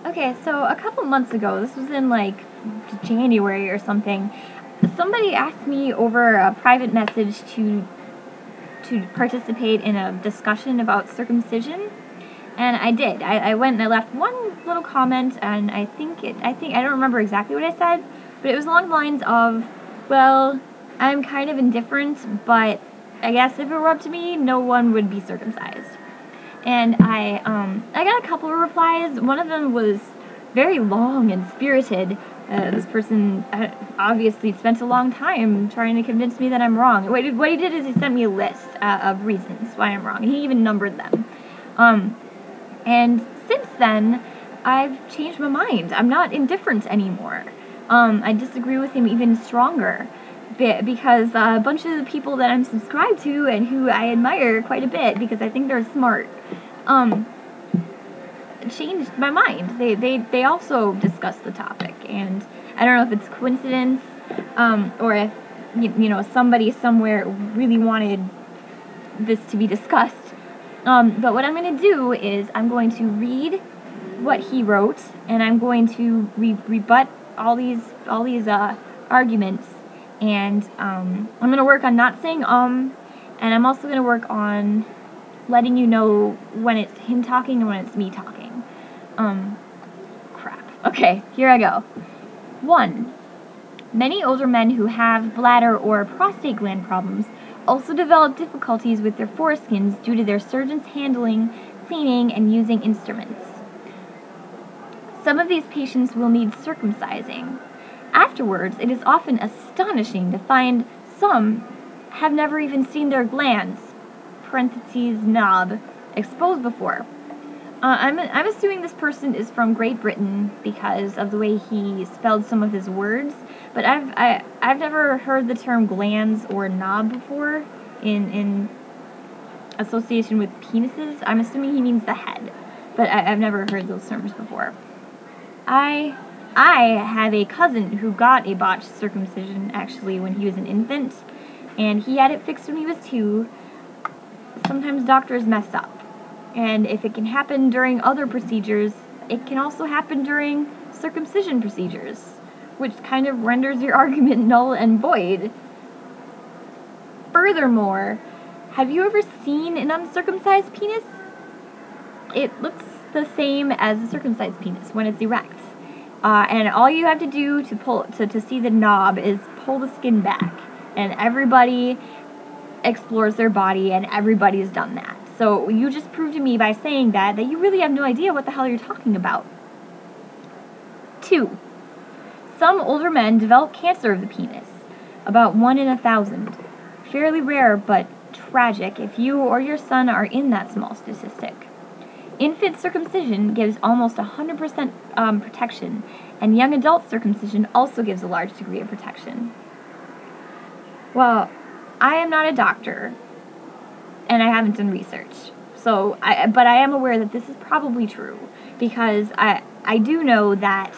Okay, so a couple months ago, this was in like January or something, somebody asked me over a private message to participate in a discussion about circumcision, and I did. I went and I left one little comment, and I don't remember exactly what I said, but it was along the lines of, well, I'm kind of indifferent, but I guess if it were up to me, no one would be circumcised. And I got a couple of replies. One of them was very long and spirited. This person obviously spent a long time trying to convince me that I'm wrong. What he did is he sent me a list of reasons why I'm wrong, and he even numbered them. And since then, I've changed my mind. I'm not indifferent anymore. I disagree with him even stronger, because a bunch of the people that I'm subscribed to and who I admire quite a bit because I think they're smart, changed my mind. They also discussed the topic, and I don't know if it's coincidence, or if somebody somewhere really wanted this to be discussed. But what I'm going to do is I'm going to read what he wrote, and I'm going to rebut all these arguments, and I'm going to work on not saying and I'm also going to work on letting you know when it's him talking and when it's me talking. Crap. Okay, here I go. 1. Many older men who have bladder or prostate gland problems also develop difficulties with their foreskins due to their surgeons handling, cleaning, and using instruments. Some of these patients will need circumcising. Afterwards, it is often astonishing to find some have never even seen their glands, (knob), exposed before. I'm assuming this person is from Great Britain because of the way he spelled some of his words, but I've never heard the term glands or knob before in association with penises. I'm assuming he means the head, but I've never heard those terms before. I have a cousin who got a botched circumcision actually when he was an infant, and he had it fixed when he was 2. Sometimes doctors mess up. And if it can happen during other procedures, it can also happen during circumcision procedures, which kind of renders your argument null and void. Furthermore, have you ever seen an uncircumcised penis? It looks the same as a circumcised penis when it's erect. And all you have to do to see the knob is pull the skin back. And everybody explores their body, and everybody's done that. So you just proved to me by saying that you really have no idea what the hell you're talking about. 2. Some older men develop cancer of the penis, about 1 in 1,000. Fairly rare, but tragic if you or your son are in that small statistic. Infant circumcision gives almost 100% protection, and young adult circumcision also gives a large degree of protection. Well, I am not a doctor, and I haven't done research. But I am aware that this is probably true, because I do know that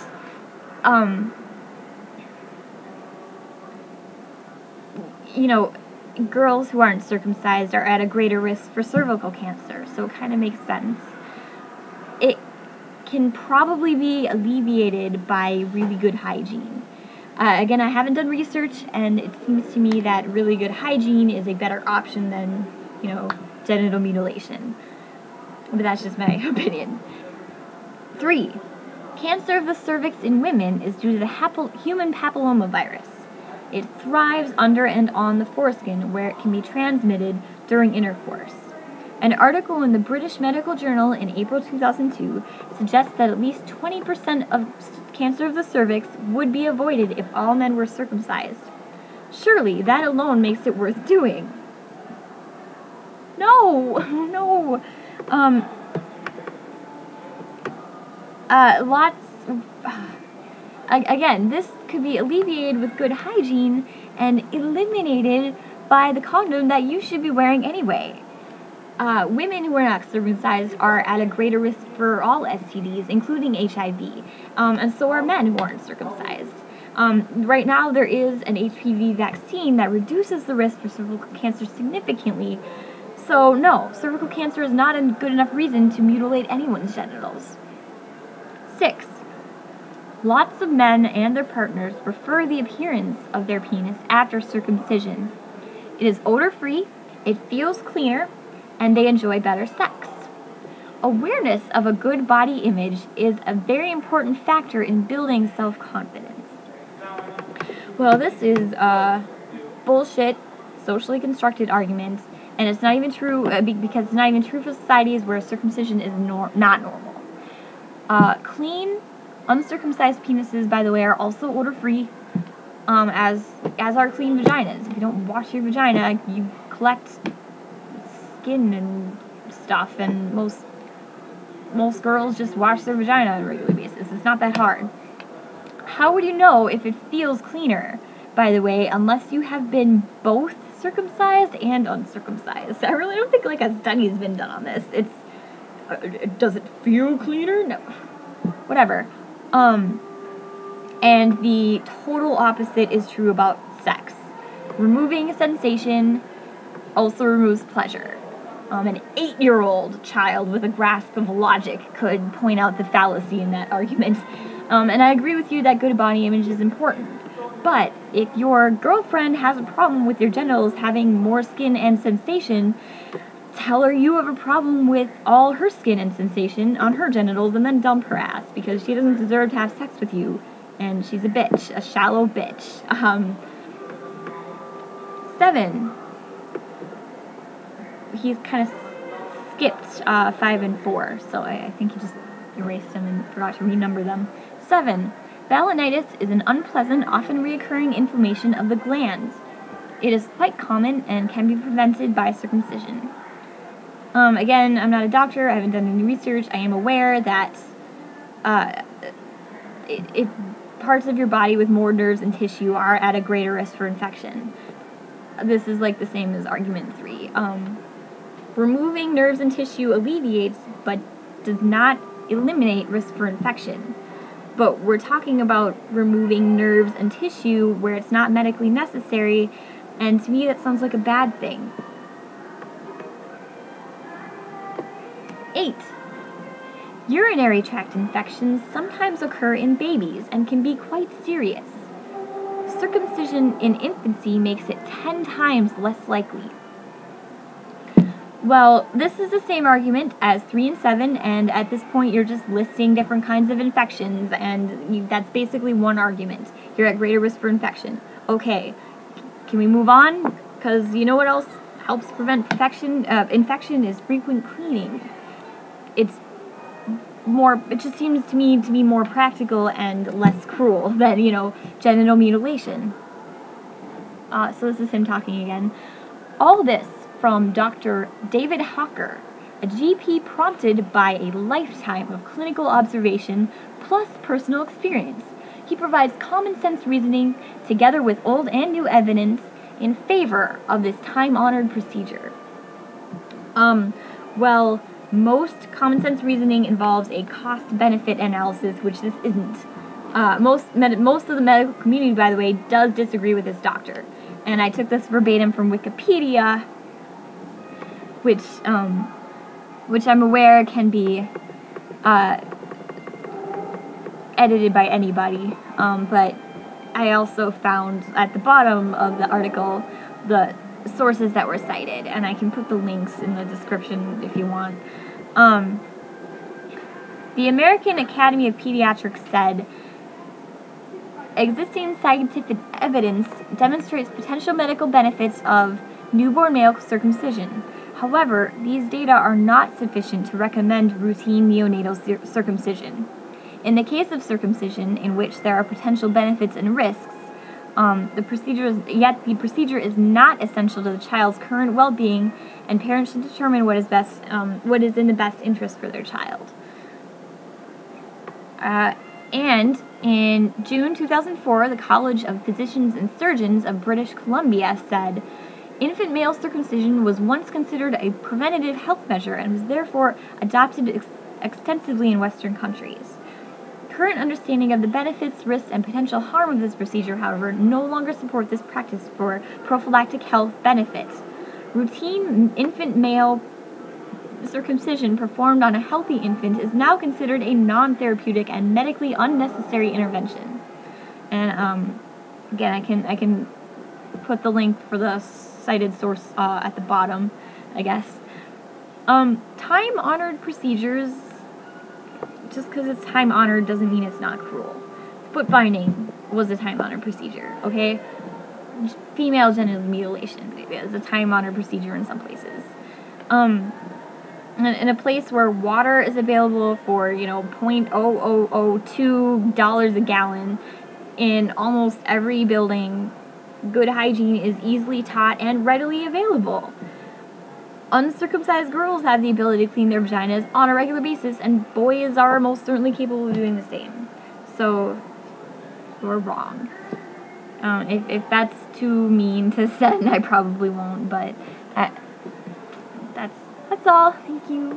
girls who aren't circumcised are at a greater risk for cervical cancer, so it kind of makes sense. It can probably be alleviated by really good hygiene. Again, I haven't done research, and it seems to me that really good hygiene is a better option than, genital mutilation. But that's just my opinion. 3. Cancer of the cervix in women is due to the human papillomavirus. It thrives under and on the foreskin, where it can be transmitted during intercourse. An article in the British Medical Journal in April 2002 suggests that at least 20% of cancer of the cervix would be avoided if all men were circumcised. Surely that alone makes it worth doing. No. Again, this could be alleviated with good hygiene and eliminated by the condom that you should be wearing anyway. Women who are not circumcised are at a greater risk for all STDs, including HIV, and so are men who aren't circumcised. Right now, there is an HPV vaccine that reduces the risk for cervical cancer significantly. So, no, cervical cancer is not a good enough reason to mutilate anyone's genitals. 6. Lots of men and their partners prefer the appearance of their penis after circumcision. It is odor-free, it feels cleaner, and they enjoy better sex. Awareness of a good body image is a very important factor in building self-confidence. Well, this is a bullshit, socially constructed argument, and it's not even true because it's not even true for societies where circumcision is not normal. Clean, uncircumcised penises, by the way, are also odor-free, as are clean vaginas. If you don't wash your vagina, you collect skin and stuff, and most girls just wash their vagina on a regular basis. It's not that hard. How would you know if it feels cleaner, by the way, unless you have been both circumcised and uncircumcised? I really don't think like a study's been done on this. Does it feel cleaner? No. Whatever. And the total opposite is true about sex. Removing sensation also removes pleasure. An 8-year-old child with a grasp of logic could point out the fallacy in that argument. And I agree with you that good body image is important. But if your girlfriend has a problem with your genitals having more skin and sensation, tell her you have a problem with all her skin and sensation on her genitals and then dump her ass, because she doesn't deserve to have sex with you. And she's a bitch, a shallow bitch. 7. He's kind of skipped 5 and 4, so I think he just erased them and forgot to renumber them. 7. Balanitis is an unpleasant, often reoccurring inflammation of the glands. It is quite common and can be prevented by circumcision. Again, I'm not a doctor, I haven't done any research. I am aware that if parts of your body with more nerves and tissue are at a greater risk for infection. This is like the same as argument 3. Removing nerves and tissue alleviates, but does not eliminate risk for infection. But we're talking about removing nerves and tissue where it's not medically necessary, and to me that sounds like a bad thing. 8. Urinary tract infections sometimes occur in babies and can be quite serious. Circumcision in infancy makes it 10 times less likely. Well, this is the same argument as 3 and 7, and at this point you're just listing different kinds of infections, and that's basically one argument. You're at greater risk for infection. Okay, can we move on? Because you know what else helps prevent infection is frequent cleaning. It just seems to me to be more practical and less cruel than, genital mutilation. So this is him talking again. All this from Dr. David Hawker, a GP prompted by a lifetime of clinical observation plus personal experience. He provides common sense reasoning together with old and new evidence in favor of this time-honored procedure. Well, most common sense reasoning involves a cost-benefit analysis, which this isn't. Most of the medical community, by the way, does disagree with this doctor. And I took this verbatim from Wikipedia, which I'm aware can be edited by anybody. But I also found at the bottom of the article the sources that were cited, and I can put the links in the description if you want. The American Academy of Pediatrics said, existing scientific evidence demonstrates potential medical benefits of newborn male circumcision. However, these data are not sufficient to recommend routine neonatal circumcision. In the case of circumcision, in which there are potential benefits and risks, the procedure is not essential to the child's current well-being, and parents should determine what is in the best interest for their child. And in June 2004, the College of Physicians and Surgeons of British Columbia said, infant male circumcision was once considered a preventative health measure and was therefore adopted extensively in Western countries. Current understanding of the benefits, risks, and potential harm of this procedure, however, no longer support this practice for prophylactic health benefits. Routine infant male circumcision performed on a healthy infant is now considered a non-therapeutic and medically unnecessary intervention. And again, I can put the link for the cited source at the bottom, I guess. Time-honored procedures, just because it's time-honored doesn't mean it's not cruel. Foot binding was a time-honored procedure, okay? Female genital mutilation is a time-honored procedure in some places. In a place where water is available for, $0.0002 a gallon in almost every building, good hygiene is easily taught and readily available. Uncircumcised girls have the ability to clean their vaginas on a regular basis, and boys are most certainly capable of doing the same. So, you're wrong. If that's too mean to send, I probably won't, but that's all. Thank you.